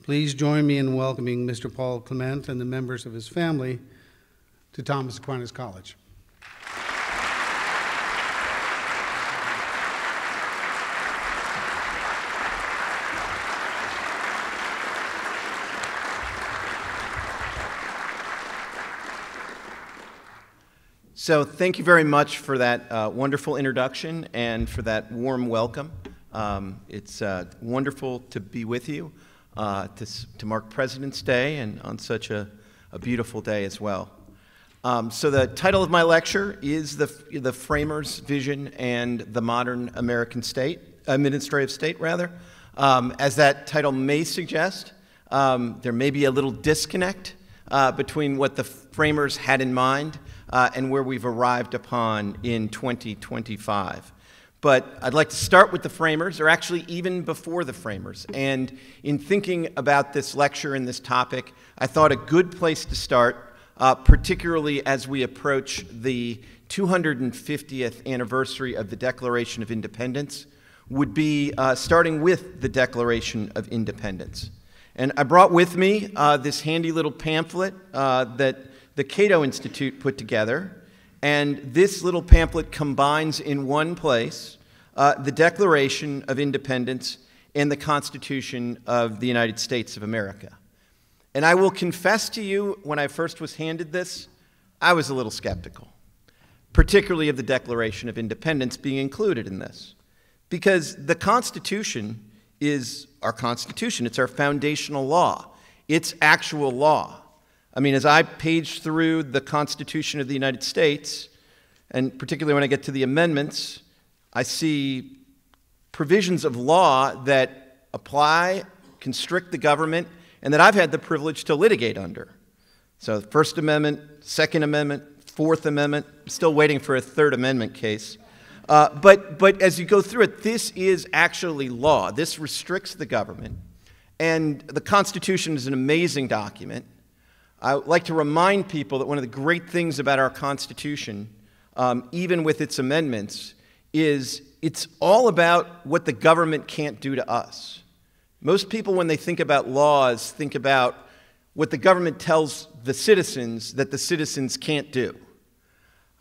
Please join me in welcoming Mr. Paul Clement and the members of his family to Thomas Aquinas College. So thank you very much for that wonderful introduction and for that warm welcome. It's wonderful to be with you to mark President's Day and on such a beautiful day as well. So the title of my lecture is the Framers' Vision and the Modern American State, Administrative State rather. As that title may suggest, there may be a little disconnect between what the framers had in mind and where we've arrived upon in 2025. But I'd like to start with the framers, or actually even before the framers. And in thinking about this lecture and this topic, I thought a good place to start, particularly as we approach the 250th anniversary of the Declaration of Independence, would be starting with the Declaration of Independence. And I brought with me this handy little pamphlet that the Cato Institute put together. And this little pamphlet combines in one place the Declaration of Independence and the Constitution of the United States of America. And I will confess to you, when I first was handed this, I was a little skeptical, particularly of the Declaration of Independence being included in this. Because the Constitution is our Constitution. It's our foundational law. It's actual law. I mean, as I page through the Constitution of the United States, and particularly when I get to the amendments, I see provisions of law that apply, constrict the government, and that I've had the privilege to litigate under. So the First Amendment, Second Amendment, Fourth Amendment, I'm still waiting for a Third Amendment case. But as you go through it, this is actually law. This restricts the government. And the Constitution is an amazing document. I would like to remind people that one of the great things about our Constitution, even with its amendments, is it's all about what the government can't do to us. Most people, when they think about laws, think about what the government tells the citizens that the citizens can't do.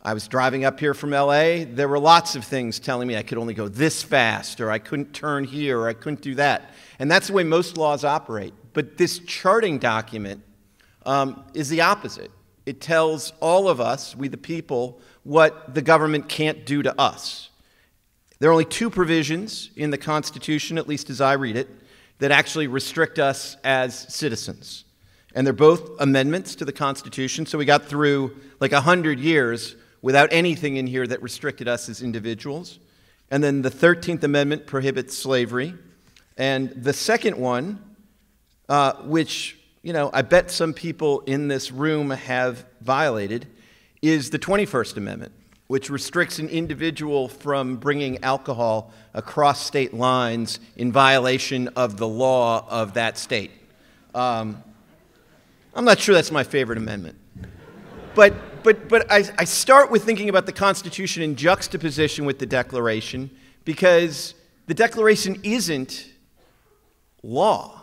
I was driving up here from LA. There were lots of things telling me I could only go this fast, or I couldn't turn here, or I couldn't do that. And that's the way most laws operate. But this charting document is the opposite. It tells all of us, we the people, what the government can't do to us. There are only two provisions in the Constitution, at least as I read it, that actually restrict us as citizens. And they're both amendments to the Constitution, so we got through like 100 years without anything in here that restricted us as individuals. And then the 13th Amendment prohibits slavery. And the second one, which I bet some people in this room have violated, is the 21st Amendment, which restricts an individual from bringing alcohol across state lines in violation of the law of that state. I'm not sure that's my favorite amendment. But I start with thinking about the Constitution in juxtaposition with the Declaration, because the Declaration isn't law.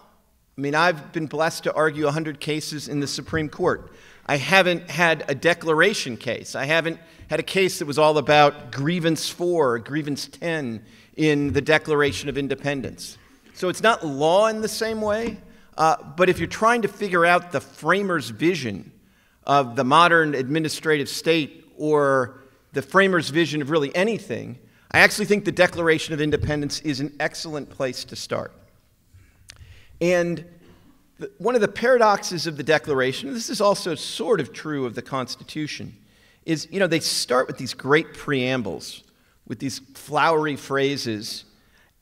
I mean, I've been blessed to argue 100 cases in the Supreme Court. I haven't had a declaration case. I haven't had a case that was all about grievance 4 or grievance 10 in the Declaration of Independence. So it's not law in the same way, but if you're trying to figure out the framers' vision of the modern administrative state or the framers' vision of really anything, I actually think the Declaration of Independence is an excellent place to start. And one of the paradoxes of the Declaration, this is also sort of true of the Constitution, is, they start with these great preambles, with these flowery phrases,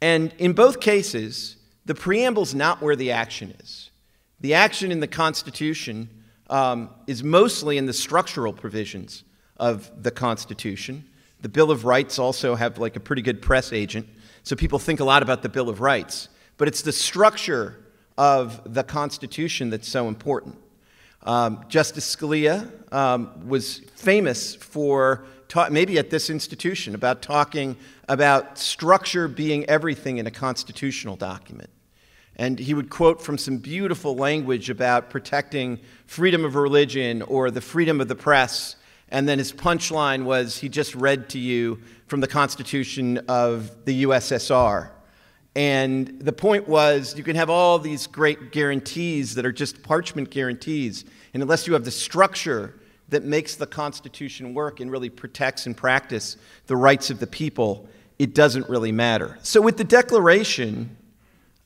and in both cases, the preamble's not where the action is. The action in the Constitution is mostly in the structural provisions of the Constitution. The Bill of Rights also have like a pretty good press agent, so people think a lot about the Bill of Rights. But it's the structure of the Constitution that's so important. Justice Scalia was famous for, maybe at this institution, about talking about structure being everything in a constitutional document. And he would quote from some beautiful language about protecting freedom of religion or the freedom of the press. And then his punchline was he just read to you from the Constitution of the USSR. And the point was you can have all these great guarantees that are just parchment guarantees. And unless you have the structure that makes the Constitution work and really protects in practice the rights of the people, it doesn't really matter. So with the Declaration,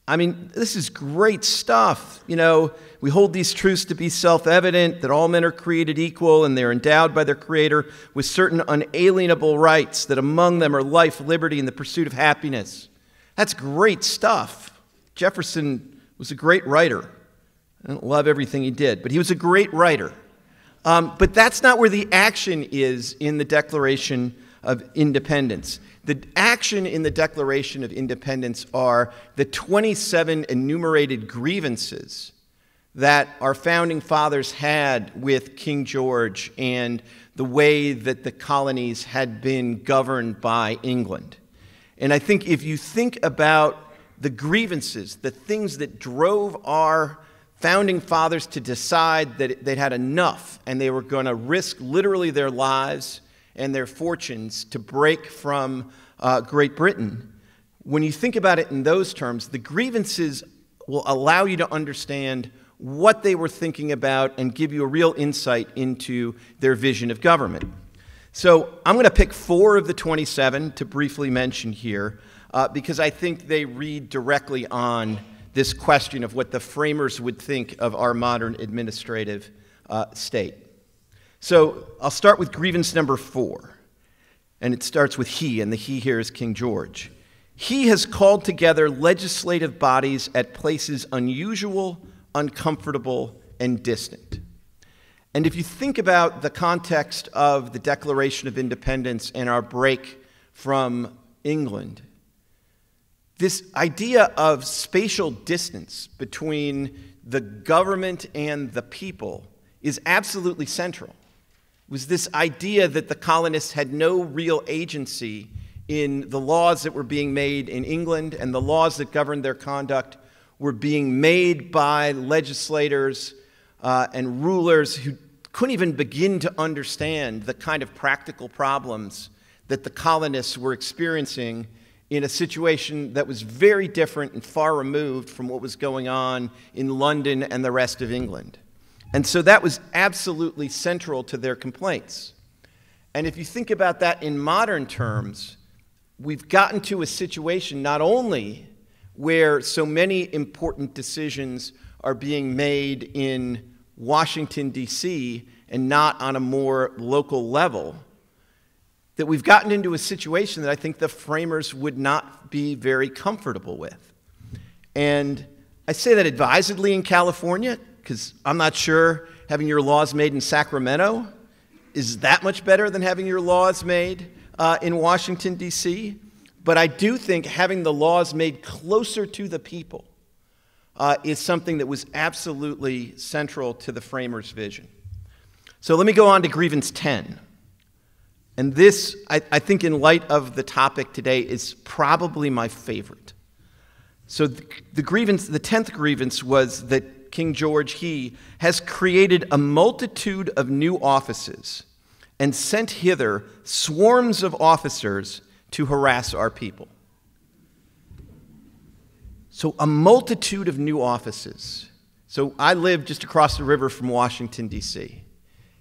I mean, this is great stuff. You know, we hold these truths to be self-evident, that all men are created equal and they're endowed by their Creator with certain unalienable rights, that among them are life, liberty, and the pursuit of happiness. That's great stuff. Jefferson was a great writer. I don't love everything he did, but he was a great writer. But that's not where the action is in the Declaration of Independence. The action in the Declaration of Independence are the 27 enumerated grievances that our founding fathers had with King George and the way that the colonies had been governed by England. And I think if you think about the grievances, the things that drove our founding fathers to decide that they'd had enough and they were going to risk literally their lives and their fortunes to break from Great Britain, when you think about it in those terms, the grievances will allow you to understand what they were thinking about and give you a real insight into their vision of government. So I'm going to pick 4 of the 27 to briefly mention here because I think they read directly on this question of what the framers would think of our modern administrative state. So I'll start with grievance number 4, and it starts with he, and the he here is King George. He has called together legislative bodies at places unusual, uncomfortable, and distant. And if you think about the context of the Declaration of Independence and our break from England, this idea of spatial distance between the government and the people is absolutely central. It was this idea that the colonists had no real agency in the laws that were being made in England, and the laws that governed their conduct were being made by legislators and rulers who couldn't even begin to understand the kind of practical problems that the colonists were experiencing in a situation that was very different and far removed from what was going on in London and the rest of England. And so that was absolutely central to their complaints. And if you think about that in modern terms, we've gotten to a situation not only where so many important decisions are being made in Washington, D.C., and not on a more local level, that we've gotten into a situation that I think the framers would not be very comfortable with. And I say that advisedly in California, because I'm not sure having your laws made in Sacramento is that much better than having your laws made in Washington, D.C., but I do think having the laws made closer to the people is something that was absolutely central to the framers' vision. So let me go on to grievance 10. And this, I think in light of the topic today, is probably my favorite. So the 10th grievance was that King George, he has created a multitude of new offices and sent hither swarms of officers to harass our people. So a multitude of new offices. So I live just across the river from Washington, D.C.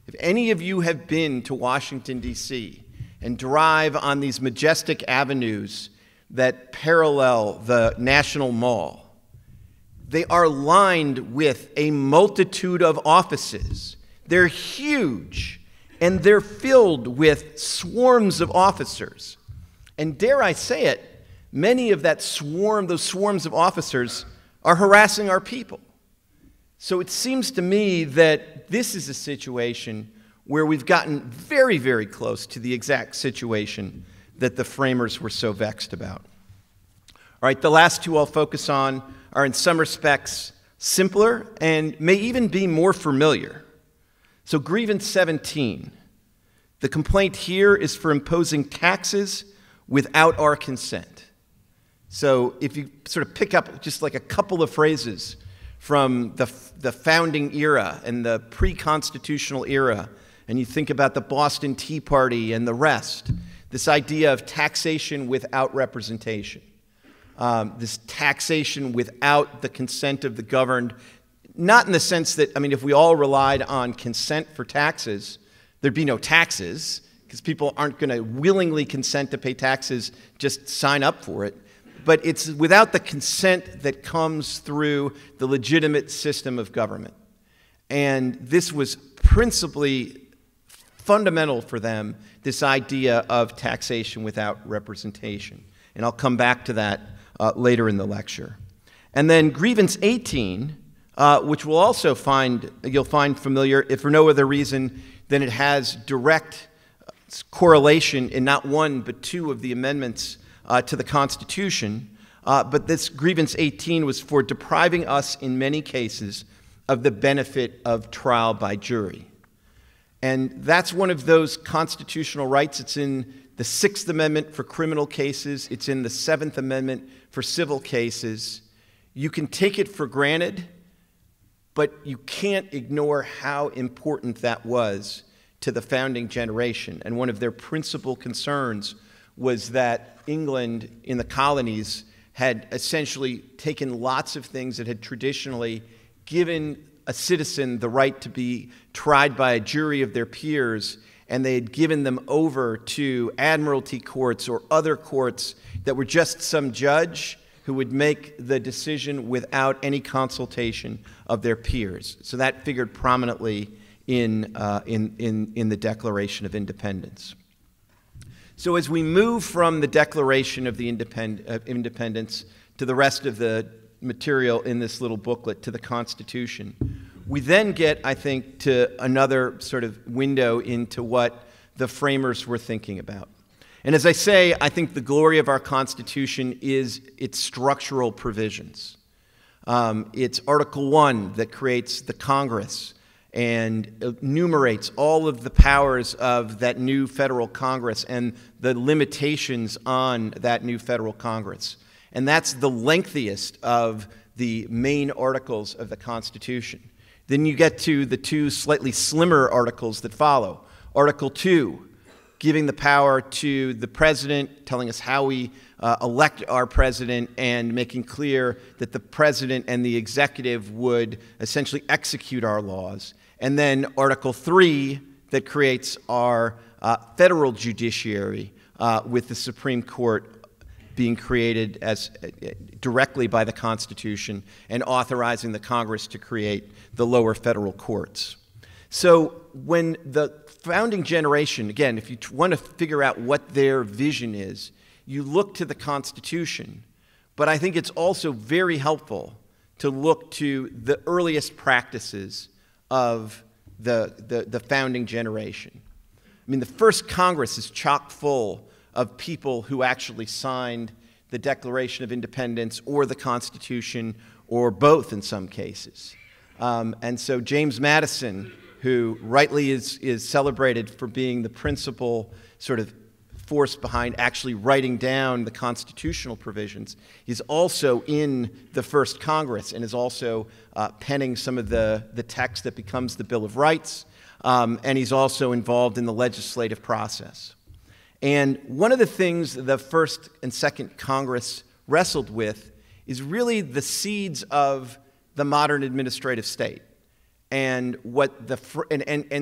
If any of you have been to Washington, D.C., and drive on these majestic avenues that parallel the National Mall, they are lined with a multitude of offices. They're huge, and they're filled with swarms of officers. And dare I say it, many of those swarms of officers are harassing our people. So it seems to me that this is a situation where we've gotten very, very close to the exact situation that the framers were so vexed about. All right, the last 2 I'll focus on are in some respects simpler and may even be more familiar. So grievance 17. The complaint here is for imposing taxes without our consent. So if you sort of pick up just like a couple of phrases from the founding era and the pre-constitutional era, and you think about the Boston Tea Party and the rest, this idea of taxation without representation, this taxation without the consent of the governed, not in the sense that, I mean, if we all relied on consent for taxes, there'd be no taxes, because people aren't going to willingly consent to pay taxes, just sign up for it. But it's without the consent that comes through the legitimate system of government. And this was principally fundamental for them, this idea of taxation without representation. And I'll come back to that later in the lecture. And then grievance 18, which you'll find familiar, if for no other reason than it has direct correlation in not one but two of the amendments to the Constitution. But this grievance 18 was for depriving us in many cases of the benefit of trial by jury. And that's one of those constitutional rights. It's in the Sixth Amendment for criminal cases. It's in the Seventh Amendment for civil cases. You can take it for granted, but you can't ignore how important that was to the founding generation. And one of their principal concerns was that England in the colonies had essentially taken lots of things that had traditionally given a citizen the right to be tried by a jury of their peers, and they had given them over to admiralty courts or other courts that were just some judge who would make the decision without any consultation of their peers. So that figured prominently in the Declaration of Independence. So as we move from the Declaration of Independence to the rest of the material in this little booklet, to the Constitution, we then get, I think, to another sort of window into what the framers were thinking about. And as I say, I think the glory of our Constitution is its structural provisions. It's Article 1 that creates the Congress and enumerates all of the powers of that new federal Congress and the limitations on that new federal Congress. And that's the lengthiest of the main articles of the Constitution. Then you get to the two slightly slimmer articles that follow. Article 2, giving the power to the president, telling us how we elect our president, and making clear that the president and the executive would essentially execute our laws. And then Article 3, that creates our federal judiciary with the Supreme Court being created as directly by the Constitution and authorizing the Congress to create the lower federal courts. So when the founding generation, again, if you want to figure out what their vision is, you look to the Constitution. But I think it's also very helpful to look to the earliest practices of the founding generation. I mean, the first Congress is chock full of people who actually signed the Declaration of Independence or the Constitution, or both in some cases. And so James Madison, who rightly is celebrated for being the principal sort of force behind actually writing down the constitutional provisions, is also in the first Congress and is also penning some of the text that becomes the Bill of Rights, and he's also involved in the legislative process. And one of the things the first and second Congress wrestled with is really the seeds of the modern administrative state. And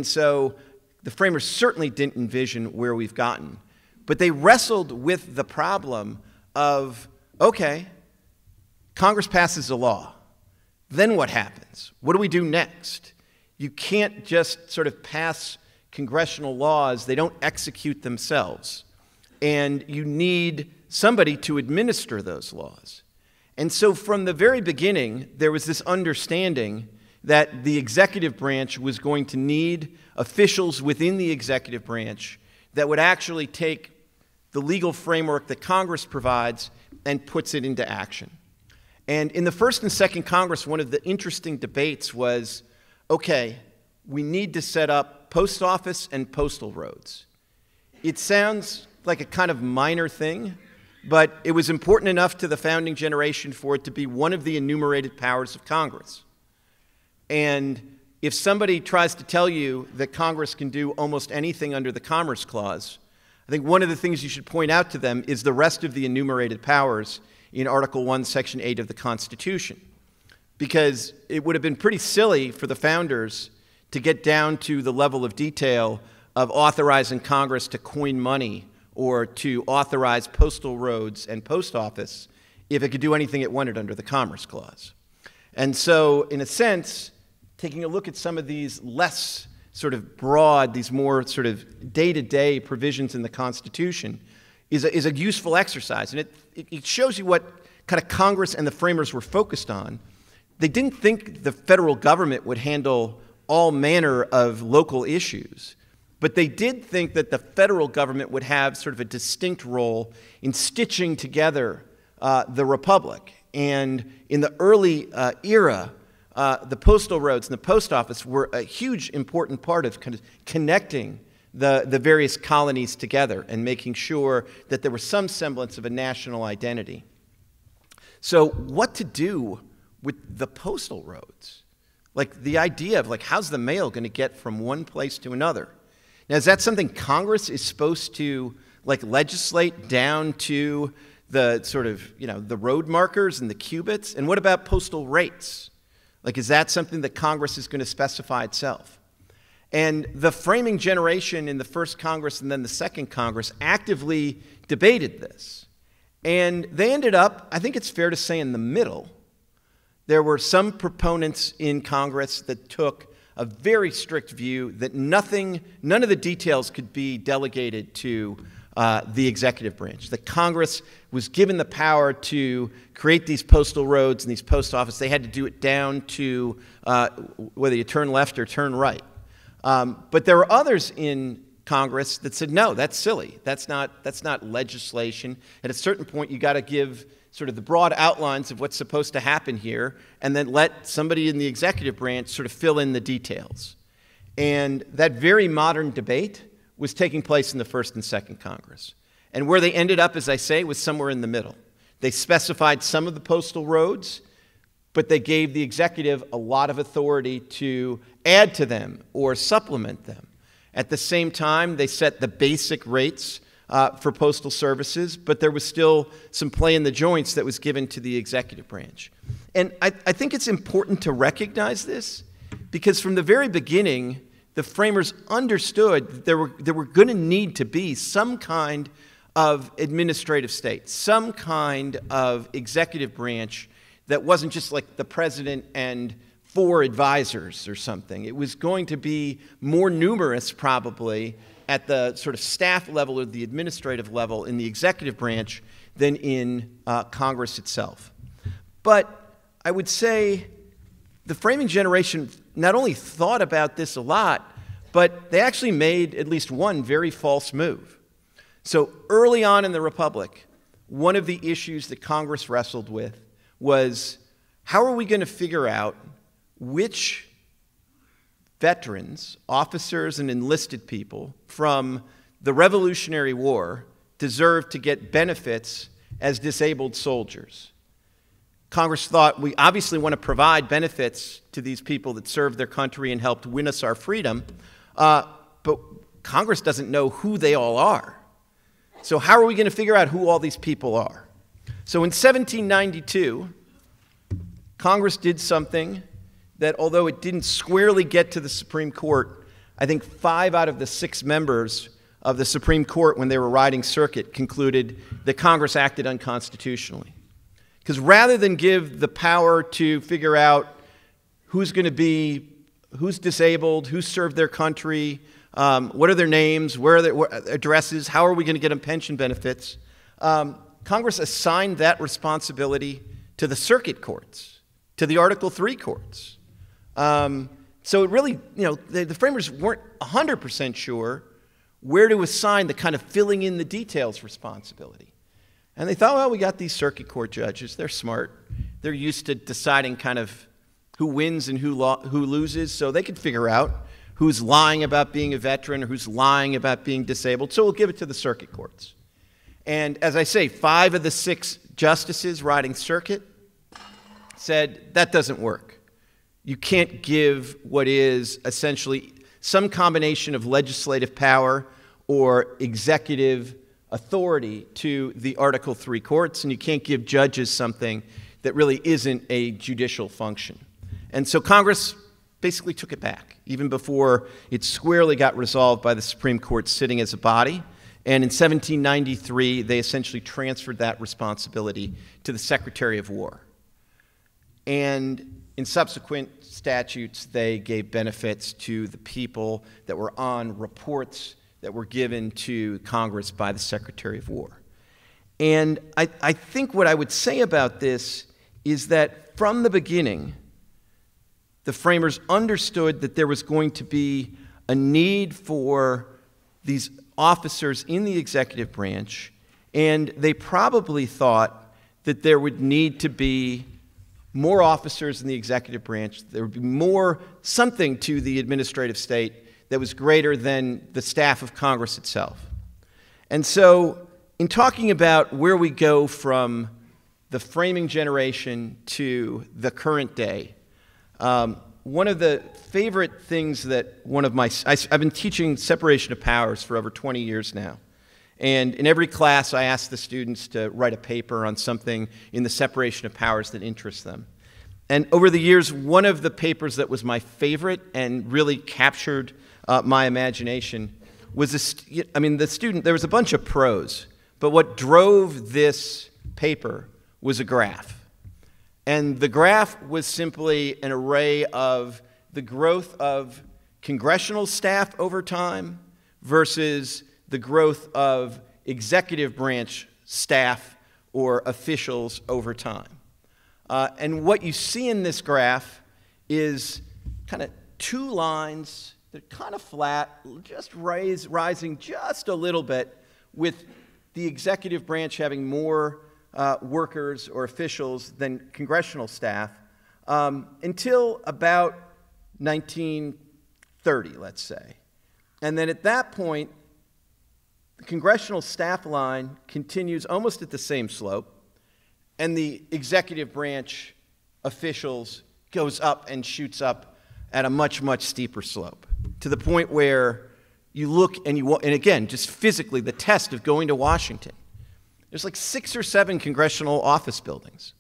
so the framers certainly didn't envision where we've gotten. But they wrestled with the problem of, okay, Congress passes a law. Then what happens? What do we do next? You can't just sort of pass congressional laws. They don't execute themselves. And you need somebody to administer those laws. And so from the very beginning, there was this understanding that the executive branch was going to need officials within the executive branch that would actually take the legal framework that Congress provides and puts it into action. And in the first and second Congress, one of the interesting debates was, okay, we need to set up post office and postal roads. It sounds like a kind of minor thing, but it was important enough to the founding generation for it to be one of the enumerated powers of Congress. And if somebody tries to tell you that Congress can do almost anything under the Commerce Clause, I think one of the things you should point out to them is the rest of the enumerated powers in Article 1, Section 8 of the Constitution. Because it would have been pretty silly for the founders to get down to the level of detail of authorizing Congress to coin money or to authorize postal roads and post office if it could do anything it wanted under the Commerce Clause. And so, in a sense, taking a look at some of these less sort of broad, these more sort of day-to-day provisions in the Constitution is a useful exercise. And it shows you what kind of Congress and the framers were focused on. They didn't think the federal government would handle all manner of local issues, but they did think that the federal government would have sort of a distinct role in stitching together the republic. And in the early era, the postal roads and the post office were a huge important part of kind of connecting the various colonies together and making sure that there was some semblance of a national identity. So what to do with the postal roads? Like the idea of like, how's the mail going to get from one place to another? Now, is that something Congress is supposed to like legislate down to the sort of, you know, the road markers and the cubits? And what about postal rates? Like, is that something that Congress is going to specify itself? And the framing generation in the first Congress and then the second Congress actively debated this. And they ended up, I think it's fair to say, in the middle. There were some proponents in Congress that took a very strict view that none of the details could be delegated to the executive branch. That Congress was given the power to create these postal roads and these post offices. They had to do it down to whether you turn left or turn right. But there were others in Congress that said, no, that's silly. That's not legislation. At a certain point, you got to give sort of the broad outlines of what's supposed to happen here, and then let somebody in the executive branch sort of fill in the details. And that very modern debate was taking place in the first and second Congress. And where they ended up, as I say, was somewhere in the middle. They specified some of the postal roads, but they gave the executive a lot of authority to add to them or supplement them. At the same time, they set the basic rates for postal services, but there was still some play in the joints that was given to the executive branch. And I think it's important to recognize this, because from the very beginning, the framers understood that there were going to need to be some kind of administrative state, some kind of executive branch that wasn't just like the president and 4 advisors or something. It was going to be more numerous, probably, at the sort of staff level or the administrative level in the executive branch than in Congress itself. But I would say the framing generation not only thought about this a lot, but they actually made at least one very false move. So early on in the Republic, one of the issues that Congress wrestled with was, how are we going to figure out which veterans, officers, and enlisted people from the Revolutionary War deserve to get benefits as disabled soldiers? Congress thought, we obviously want to provide benefits to these people that served their country and helped win us our freedom, but Congress doesn't know who they all are. So how are we going to figure out who all these people are? So in 1792, Congress did something that, although it didn't squarely get to the Supreme Court, I think 5 out of the 6 members of the Supreme Court, when they were riding circuit, concluded that Congress acted unconstitutionally. Because rather than give the power to figure out who's going to be, who's disabled, who served their country, what are their names, where are their addresses, how are we going to get them pension benefits, Congress assigned that responsibility to the circuit courts, to the Article III courts. So it really, the framers weren't 100% sure where to assign the kind of filling in the details responsibility. And they thought, well, we got these circuit court judges. They're smart. They're used to deciding kind of who wins and who loses, so they could figure out who's lying about being a veteran or who's lying about being disabled. So we'll give it to the circuit courts. And as I say, 5 of the 6 justices riding circuit said that doesn't work. You can't give what is essentially some combination of legislative power or executive authority to the Article III courts, and you can't give judges something that really isn't a judicial function. And so Congress basically took it back, even before it squarely got resolved by the Supreme Court sitting as a body. And in 1793, they essentially transferred that responsibility to the Secretary of War. And in subsequent statutes, they gave benefits to the people that were on reports that were given to Congress by the Secretary of War. And I think what I would say about this is that from the beginning, the framers understood that there was going to be a need for these officers in the executive branch, and they probably thought that there would need to be more officers in the executive branch. There would be more something to the administrative state that was greater than the staff of Congress itself. And so in talking about where we go from the framing generation to the current day, one of the favorite things that I've been teaching separation of powers for over 20 years now. And in every class, I ask the students to write a paper on something in the separation of powers that interests them. And over the years, one of the papers that was my favorite and really captured my imagination was, there was a bunch of prose, but what drove this paper was a graph. And the graph was simply an array of the growth of congressional staff over time versus the growth of executive branch staff or officials over time. And what you see in this graph is kind of 2 lines that are kind of flat, just rising just a little bit, with the executive branch having more workers or officials than congressional staff, until about 1930, let's say. And then at that point, the congressional staff line continues almost at the same slope, and the executive branch officials goes up and shoots up at a much, much steeper slope, to the point where you look and and again, just physically, the test of going to Washington, there's like 6 or 7 congressional office buildings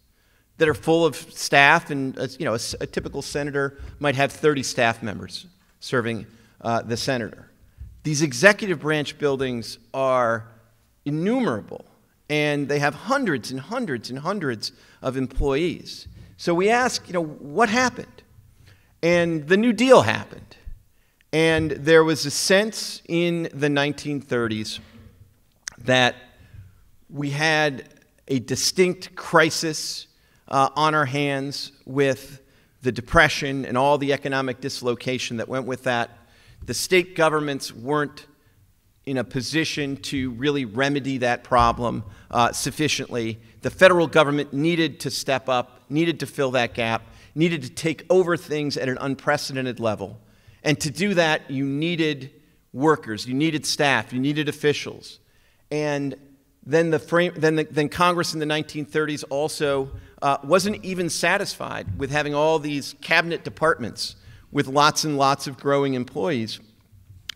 that are full of staff, and a typical senator might have 30 staff members serving the senator. These executive branch buildings are innumerable, and they have hundreds and hundreds and hundreds of employees. So we ask, what happened? And the New Deal happened. And there was a sense in the 1930s that we had a distinct crisis on our hands with the Depression and all the economic dislocation that went with that. The state governments weren't in a position to really remedy that problem sufficiently. The federal government needed to step up, needed to fill that gap, needed to take over things at an unprecedented level. And to do that, you needed workers, you needed staff, you needed officials. And then Congress in the 1930s also wasn't even satisfied with having all these cabinet departments with lots and lots of growing employees.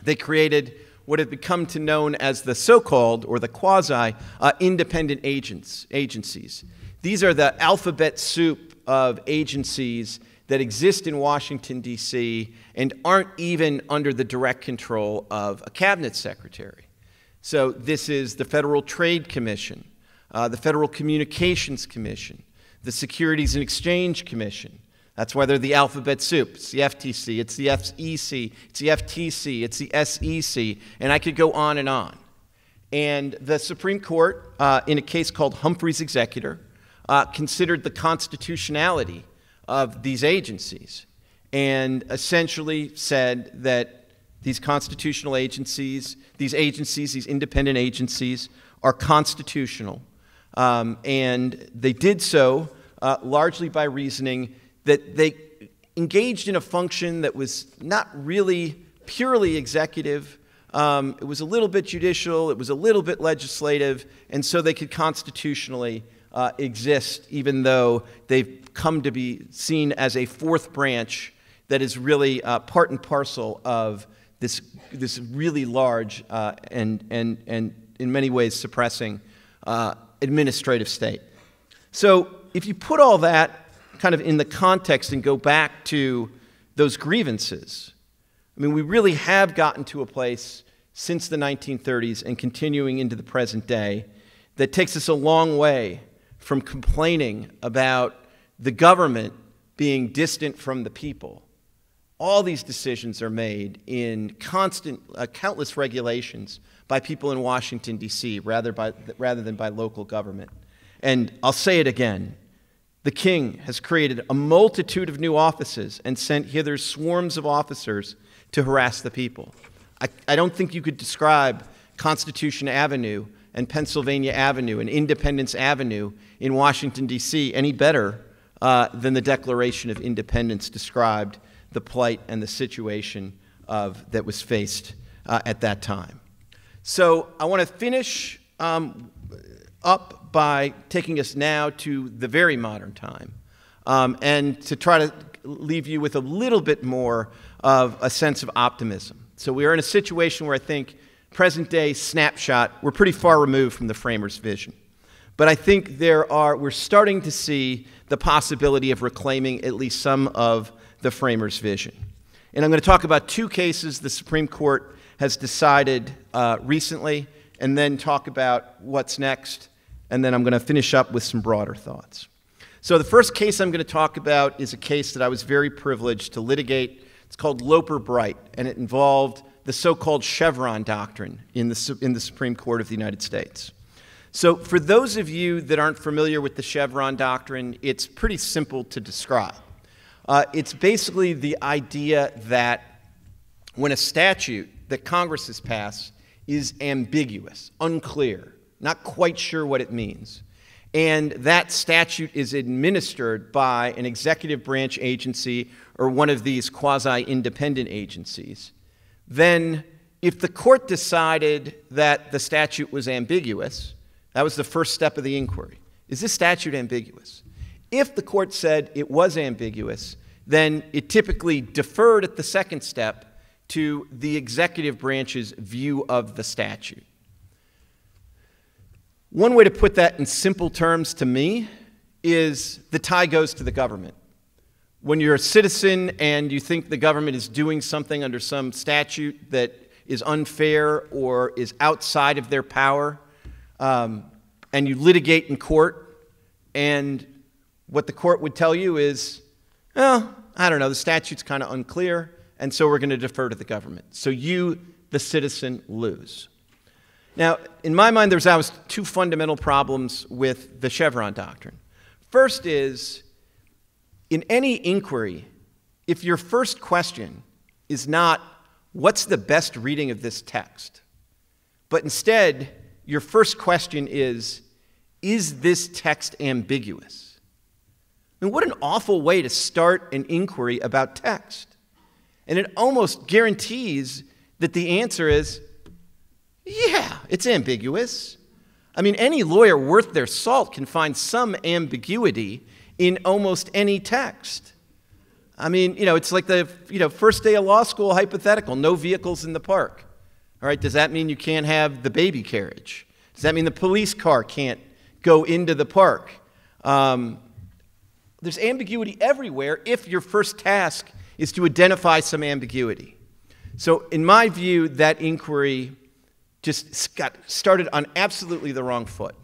They created what have become to known as the so-called, or the quasi-independent agencies. These are the alphabet soup of agencies that exist in Washington, D.C., and aren't even under the direct control of a cabinet secretary. So this is the Federal Trade Commission, the Federal Communications Commission, the Securities and Exchange Commission. That's why they're the alphabet soup. It's the FTC, it's the FEC, it's the FTC, it's the SEC, and I could go on and on. And the Supreme Court, in a case called Humphrey's Executor, considered the constitutionality of these agencies and essentially said that these constitutional agencies, these independent agencies, are constitutional. And they did so largely by reasoning that they engaged in a function that was not really purely executive, It was a little bit judicial, it was a little bit legislative, and so they could constitutionally exist, even though they've come to be seen as a fourth branch that is really part and parcel of this really large and in many ways suppressing administrative state. So if you put all that kind of in the context and go back to those grievances, I mean, we really have gotten to a place since the 1930s and continuing into the present day that takes us a long way from complaining about the government being distant from the people. All these decisions are made in countless regulations by people in Washington, D.C., rather than by local government. And I'll say it again. The king has created a multitude of new offices and sent hither swarms of officers to harass the people. I don't think you could describe Constitution Avenue and Pennsylvania Avenue and Independence Avenue in Washington, D.C. any better than the Declaration of Independence described the plight and the situation that was faced at that time. So I want to finish up by taking us now to the very modern time and to try to leave you with a little bit more of a sense of optimism. So we are in a situation where I think present day snapshot, we're pretty far removed from the framers' vision. But I think we're starting to see the possibility of reclaiming at least some of the framers' vision. And I'm going to talk about two cases the Supreme Court has decided recently, and then talk about what's next, and then I'm going to finish up with some broader thoughts. So the first case I'm going to talk about is a case that I was very privileged to litigate. It's called Loper-Bright, and it involved the so-called Chevron doctrine in the Supreme Court of the United States. So for those of you that aren't familiar with the Chevron doctrine, it's pretty simple to describe. It's basically the idea that when a statute that Congress has passed is ambiguous, unclear, not quite sure what it means, and that statute is administered by an executive branch agency or one of these quasi-independent agencies, then if the court decided that the statute was ambiguous, that was the first step of the inquiry. Is this statute ambiguous? If the court said it was ambiguous, then it typically deferred at the second step to the executive branch's view of the statute. One way to put that in simple terms to me is the tie goes to the government. When you're a citizen and you think the government is doing something under some statute that is unfair or is outside of their power, and you litigate in court, and what the court would tell you is, well, I don't know, the statute's kind of unclear, and so we're going to defer to the government. So you, the citizen, lose. Now, in my mind, there's always two fundamental problems with the Chevron doctrine. First is, in any inquiry, if your first question is not, what's the best reading of this text? But instead, your first question is this text ambiguous? I mean, what an awful way to start an inquiry about text. And it almost guarantees that the answer is, yeah, it's ambiguous. I mean, any lawyer worth their salt can find some ambiguity in almost any text. I mean, it's like the first day of law school hypothetical, no vehicles in the park. All right, does that mean you can't have the baby carriage? Does that mean the police car can't go into the park? There's ambiguity everywhere if your first task is to identify some ambiguity. So in my view, that inquiry just got started on absolutely the wrong foot.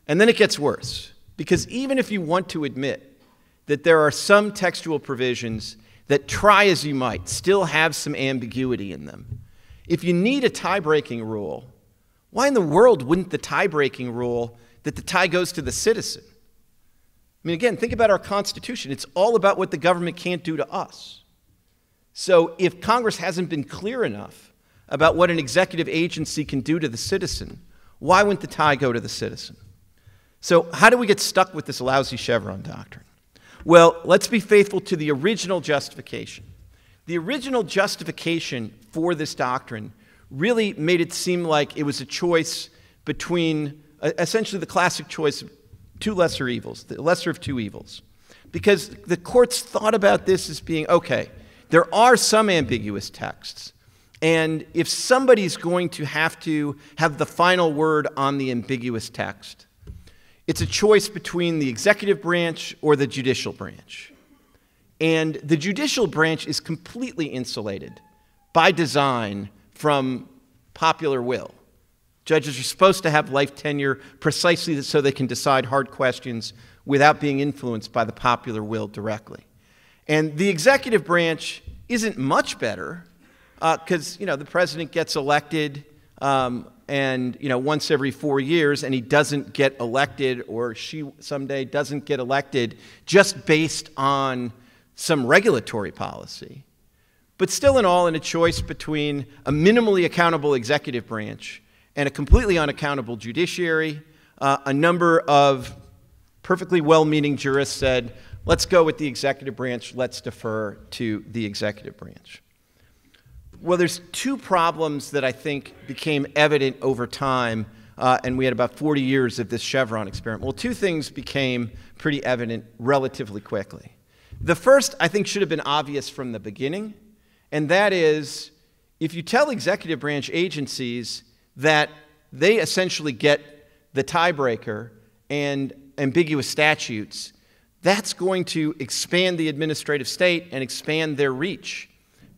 And then it gets worse, because even if you want to admit that there are some textual provisions that, try as you might, still have some ambiguity in them, if you need a tie-breaking rule, why in the world wouldn't the tie-breaking rule that the tie goes to the citizen? I mean, again, think about our Constitution. It's all about what the government can't do to us. So if Congress hasn't been clear enough about what an executive agency can do to the citizen, why wouldn't the tie go to the citizen? So how do we get stuck with this lousy Chevron doctrine? Well, let's be faithful to the original justification. The original justification for this doctrine really made it seem like it was a choice between essentially the classic choice of two lesser evils, the lesser of two evils. Because the courts thought about this as being, okay, there are some ambiguous texts, and if somebody's going to have the final word on the ambiguous text, it's a choice between the executive branch or the judicial branch. And the judicial branch is completely insulated by design from popular will. Judges are supposed to have life tenure precisely so they can decide hard questions without being influenced by the popular will directly. And the executive branch isn't much better because the president gets elected and once every 4 years, and he doesn't get elected, or she someday doesn't get elected just based on some regulatory policy. But still in all, in a choice between a minimally accountable executive branch and a completely unaccountable judiciary, a number of perfectly well-meaning jurists said, let's go with the executive branch, let's defer to the executive branch. Well, there's two problems that I think became evident over time, and we had about 40 years of this Chevron experiment. Well, two things became pretty evident relatively quickly. The first, I think, should have been obvious from the beginning, and that is, if you tell executive branch agencies that they essentially get the tiebreaker and ambiguous statutes, that's going to expand the administrative state and expand their reach,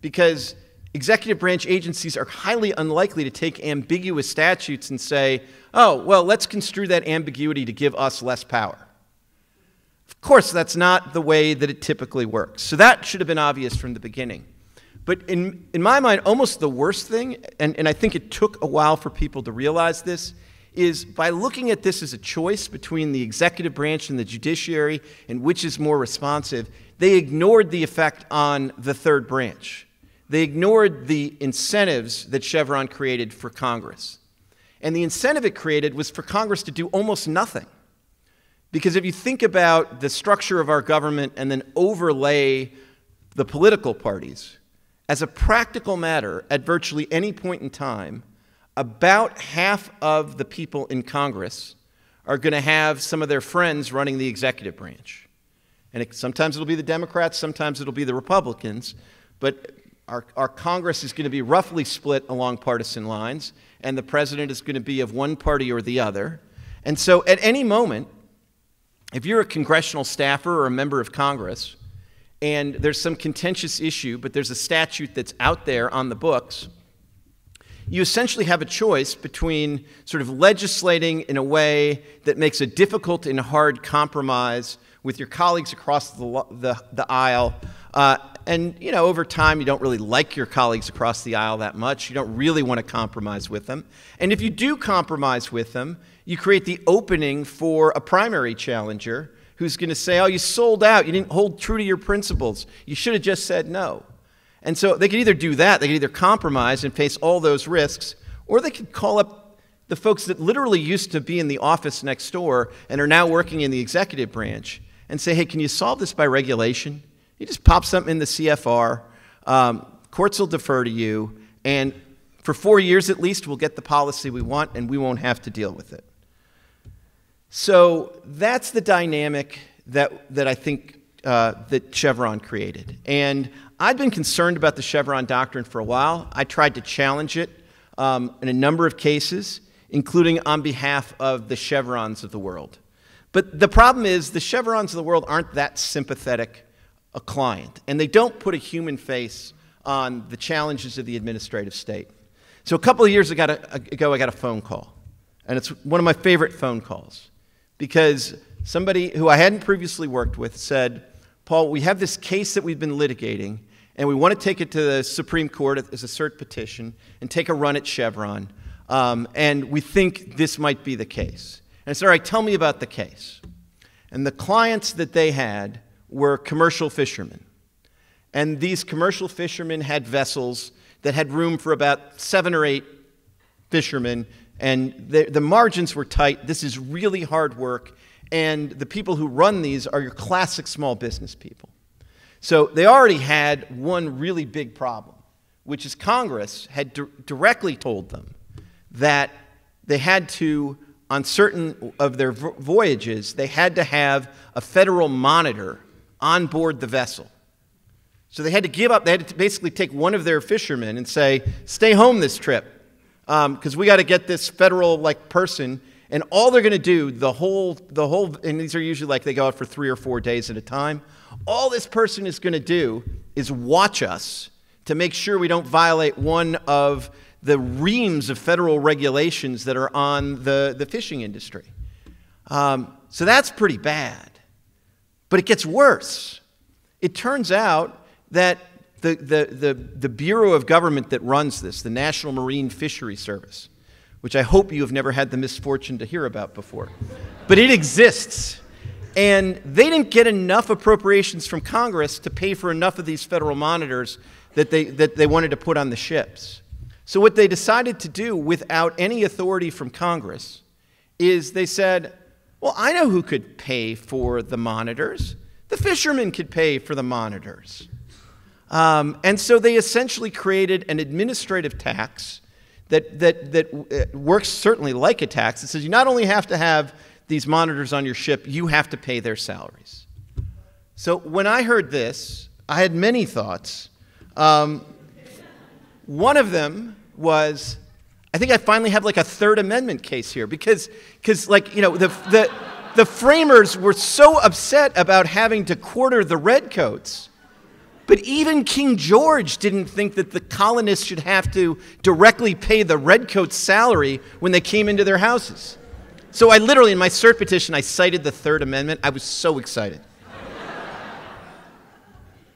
because executive branch agencies are highly unlikely to take ambiguous statutes and say, oh, well, let's construe that ambiguity to give us less power. Of course, that's not the way that it typically works. So that should have been obvious from the beginning. But in my mind, almost the worst thing, and I think it took a while for people to realize this, is by looking at this as a choice between the executive branch and the judiciary and which is more responsive, they ignored the effect on the third branch. They ignored the incentives that Chevron created for Congress. And the incentive it created was for Congress to do almost nothing. Because if you think about the structure of our government and then overlay the political parties, as a practical matter, at virtually any point in time, about half of the people in Congress are going to have some of their friends running the executive branch. And sometimes it'll be the Democrats, sometimes it'll be the Republicans, but our Congress is going to be roughly split along partisan lines, and the president is going to be of one party or the other. And so at any moment, if you're a congressional staffer or a member of Congress, and there's some contentious issue, but there's a statute that's out there on the books, you essentially have a choice between sort of legislating in a way that makes a difficult and hard compromise with your colleagues across the aisle. And over time, you don't really like your colleagues across the aisle that much. You don't really want to compromise with them. And if you do compromise with them, you create the opening for a primary challenger who's going to say, oh, you sold out. You didn't hold true to your principles. You should have just said no. And so they could either do that, they could either compromise and face all those risks, or they could call up the folks that literally used to be in the office next door and are now working in the executive branch and say, hey, can you solve this by regulation? You just pop something in the CFR, courts will defer to you, and for 4 years at least, we'll get the policy we want and we won't have to deal with it. So that's the dynamic that I think that Chevron created. And I'd been concerned about the Chevron doctrine for a while. I tried to challenge it in a number of cases, including on behalf of the Chevrons of the world. But the problem is the Chevrons of the world aren't that sympathetic a client, and they don't put a human face on the challenges of the administrative state. So a couple of years ago, I got a phone call, and it's one of my favorite phone calls, because somebody who I hadn't previously worked with said, Paul, we have this case that we've been litigating, and we want to take it to the Supreme Court as a cert petition and take a run at Chevron, and we think this might be the case. And I said, all right, tell me about the case. And the clients that they had were commercial fishermen. And these commercial fishermen had vessels that had room for about 7 or 8 fishermen, and the margins were tight. This is really hard work, and the people who run these are your classic small business people. So they already had one really big problem, which is Congress, had directly told them that they had to, on certain of their voyages, they had to have a federal monitor on board the vessel. So they had to give up, they had to basically take one of their fishermen and say, stay home this trip, because we got to get this federal person, and all they're going to do, the whole, and these are usually they go out for 3 or 4 days at a time, all this person is going to do is watch us to make sure we don't violate one of the reams of federal regulations that are on the fishing industry. So that's pretty bad. But it gets worse. It turns out that the Bureau of Government that runs this, the National Marine Fisheries Service, which I hope you have never had the misfortune to hear about before, but it exists. And they didn't get enough appropriations from Congress to pay for enough of these federal monitors that they wanted to put on the ships. So what they decided to do without any authority from Congress is they said, well, I know who could pay for the monitors. The fishermen could pay for the monitors. And so they essentially created an administrative tax that works certainly like a tax. It says you not only have to have these monitors on your ship, you have to pay their salaries. So when I heard this, I had many thoughts. One of them was, I think I finally have a Third Amendment case here because the framers were so upset about having to quarter the redcoats. But even King George didn't think that the colonists should have to directly pay the redcoats' salary when they came into their houses. So I literally, in my cert petition, I cited the Third Amendment. I was so excited.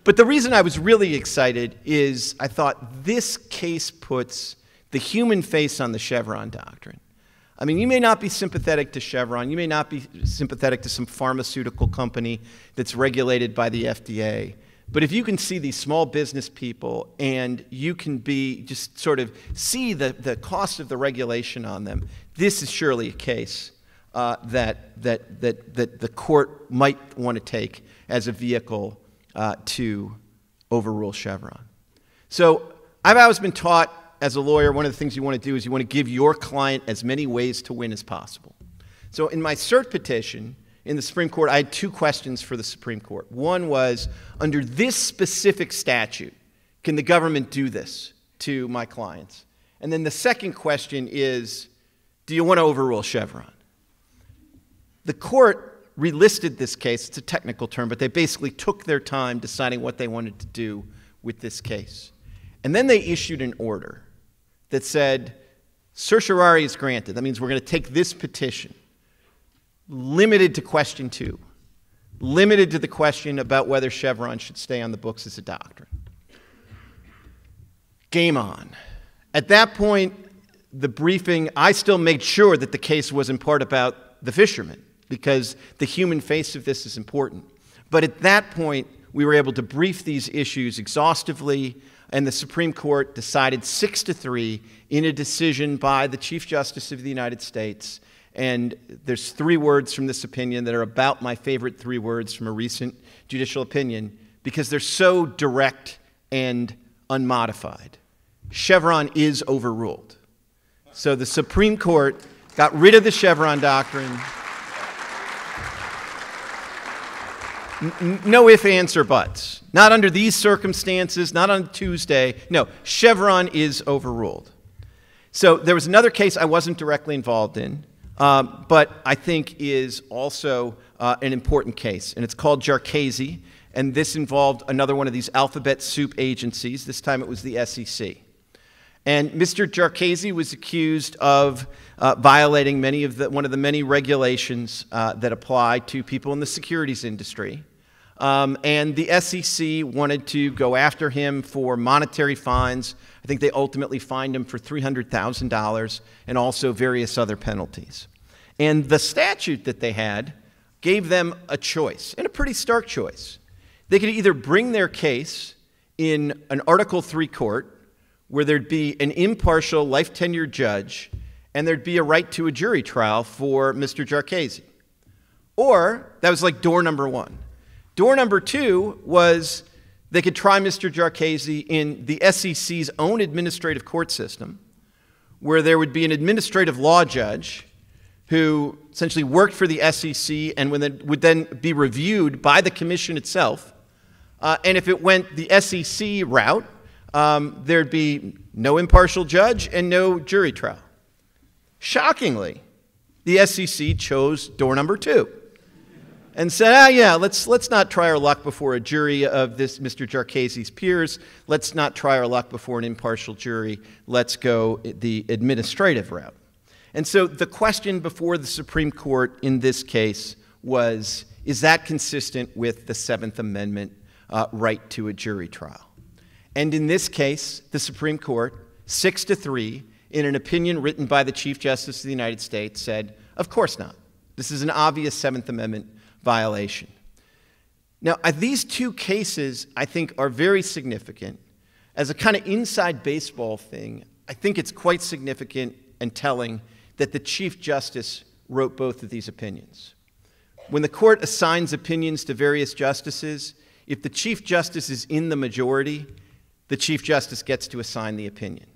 But the reason I was really excited is I thought this case puts the human face on the Chevron doctrine. I mean, you may not be sympathetic to Chevron. You may not be sympathetic to some pharmaceutical company that's regulated by the FDA. But if you can see these small business people and you can just sort of see the cost of the regulation on them, this is surely a case that the court might want to take as a vehicle to overrule Chevron. So I've always been taught as a lawyer, one of the things you want to do is you want to give your client as many ways to win as possible. So in my cert petition in the Supreme Court, I had 2 questions for the Supreme Court. One was, under this specific statute, can the government do this to my clients? And then the second question is, do you want to overrule Chevron? The court relisted this case. It's a technical term, but they basically took their time deciding what they wanted to do with this case. And then they issued an order that said, certiorari is granted. That means we're going to take this petition, limited to question 2, limited to the question about whether Chevron should stay on the books as a doctrine. Game on. At that point, the briefing, I still made sure that the case was in part about the fishermen, because the human face of this is important. But at that point, we were able to brief these issues exhaustively, and the Supreme Court decided 6-3 in a decision by the Chief Justice of the United States. And there's 3 words from this opinion that are about my favorite 3 words from a recent judicial opinion, because they're so direct and unmodified. Chevron is overruled. So the Supreme Court got rid of the Chevron doctrine. No ifs, ands, or buts. Not under these circumstances, not on Tuesday. No, Chevron is overruled. So there was another case I wasn't directly involved in, but I think is also an important case. And it's called Jarchese. And this involved another one of these alphabet soup agencies. This time it was the SEC. And Mr. Jarchese was accused of violating one of the many regulations that apply to people in the securities industry. And the SEC wanted to go after him for monetary fines. I think they ultimately fined him for $300,000 and also various other penalties. And the statute that they had gave them a choice, and a pretty stark choice. They could either bring their case in an Article III court, where there'd be an impartial, life-tenured judge, and there'd be a right to a jury trial for Mr. Jarchese. Or, that was like door number 1. Door number 2 was They could try Mr. Jarchese in the SEC's own administrative court system, where there would be an administrative law judge who essentially worked for the SEC and would then be reviewed by the commission itself. And if it went the SEC route, there'd be no impartial judge and no jury trial. Shockingly, the SEC chose door number 2 and said, yeah, let's not try our luck before a jury of this Mr. Jarchese's peers. Let's not try our luck before an impartial jury. Let's go the administrative route. And so the question before the Supreme Court in this case was, is that consistent with the Seventh Amendment right to a jury trial? And in this case, the Supreme Court, 6-3, in an opinion written by the Chief Justice of the United States, said, of course not. This is an obvious Seventh Amendment violation. Now, these two cases, I think, are very significant. As a kind of inside baseball thing, I think it's quite significant and telling that the Chief Justice wrote both of these opinions. When the court assigns opinions to various justices, if the Chief Justice is in the majority, the Chief Justice gets to assign the opinion.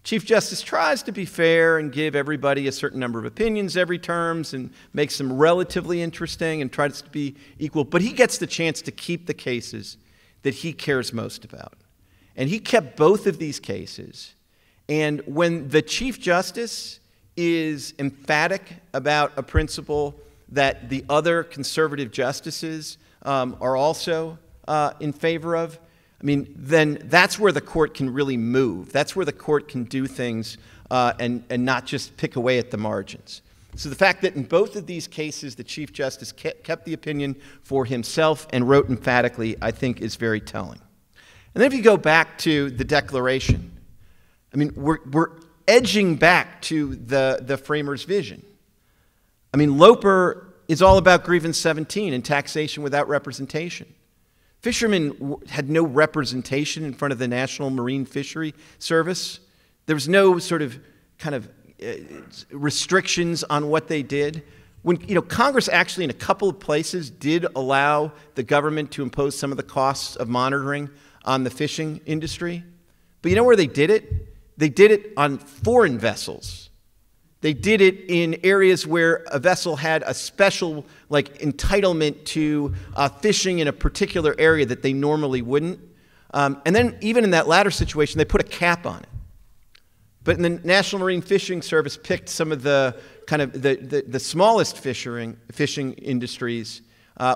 Chief Justice tries to be fair and give everybody a certain number of opinions every term and makes them relatively interesting and tries to be equal, but he gets the chance to keep the cases that he cares most about. And he kept both of these cases. And when the Chief Justice is emphatic about a principle that the other conservative justices are also in favor of, I mean, then that's where the court can really move. That's where the court can do things and not just pick away at the margins. So the fact that in both of these cases the Chief Justice kept the opinion for himself and wrote emphatically, I think is very telling. And then if you go back to the Declaration, I mean, we're edging back to the framers' vision. I mean, Loper is all about grievance 17 and taxation without representation. Fishermen had no representation in front of the National Marine Fishery Service. There was no sort of kind of restrictions on what they did. When Congress actually in a couple of places did allow the government to impose some of the costs of monitoring on the fishing industry. But you know where they did it? They did it on foreign vessels. They did it in areas where a vessel had a special entitlement to fishing in a particular area that they normally wouldn't. And then even in that latter situation, they put a cap on it. But in the National Marine Fishing Service picked some of the kind of the smallest fishing industries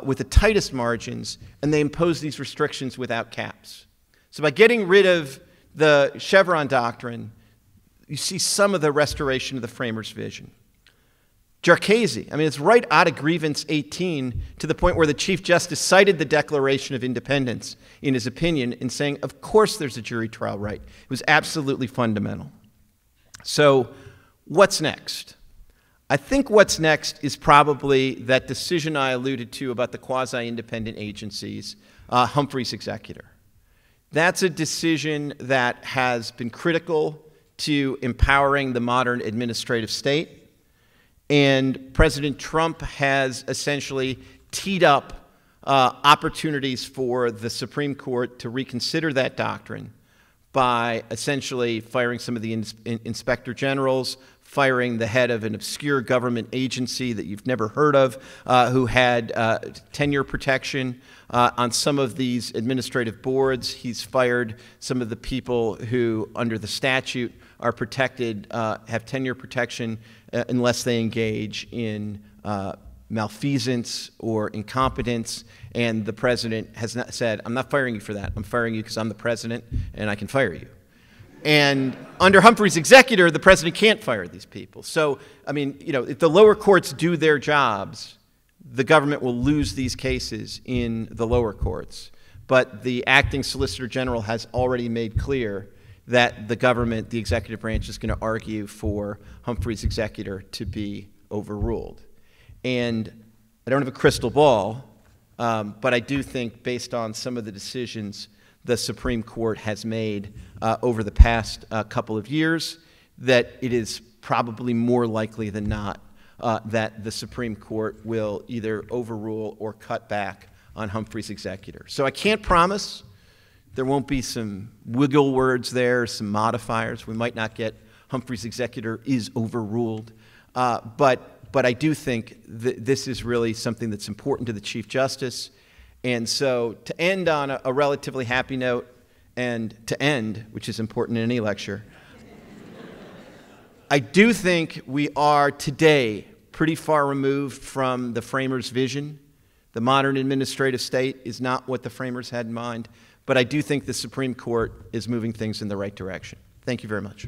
with the tightest margins, and they imposed these restrictions without caps. So by getting rid of the Chevron doctrine, you see some of the restoration of the framers' vision. Jarchese, I mean, it's right out of grievance 18 to the point where the Chief Justice cited the Declaration of Independence in his opinion in saying, of course there's a jury trial right. It was absolutely fundamental. So what's next? I think what's next is probably that decision I alluded to about the quasi-independent agencies, Humphrey's executor. That's a decision that has been critical to empowering the modern administrative state. And President Trump has essentially teed up opportunities for the Supreme Court to reconsider that doctrine by essentially firing some of the inspector generals, firing the head of an obscure government agency that you've never heard of, who had tenure protection on some of these administrative boards. He's fired some of the people who, under the statute, are protected, have tenure protection unless they engage in malfeasance or incompetence. And the president has not said, I'm not firing you for that. I'm firing you because I'm the president and I can fire you. And under Humphrey's executor, the president can't fire these people. So, I mean, if the lower courts do their jobs, the government will lose these cases in the lower courts. But the acting Solicitor General has already made clear that the government, the executive branch, is going to argue for Humphrey's executor to be overruled. And I don't have a crystal ball, but I do think based on some of the decisions the Supreme Court has made over the past couple of years, that it is probably more likely than not that the Supreme Court will either overrule or cut back on Humphrey's executor. So I can't promise there won't be some wiggle words there, some modifiers. We might not get Humphrey's executor is overruled. But I do think that this is really something that's important to the Chief Justice. And so to end on a relatively happy note, and to end, which is important in any lecture, I do think we are today pretty far removed from the framers' vision. The modern administrative state is not what the framers had in mind, but I do think the Supreme Court is moving things in the right direction. Thank you very much.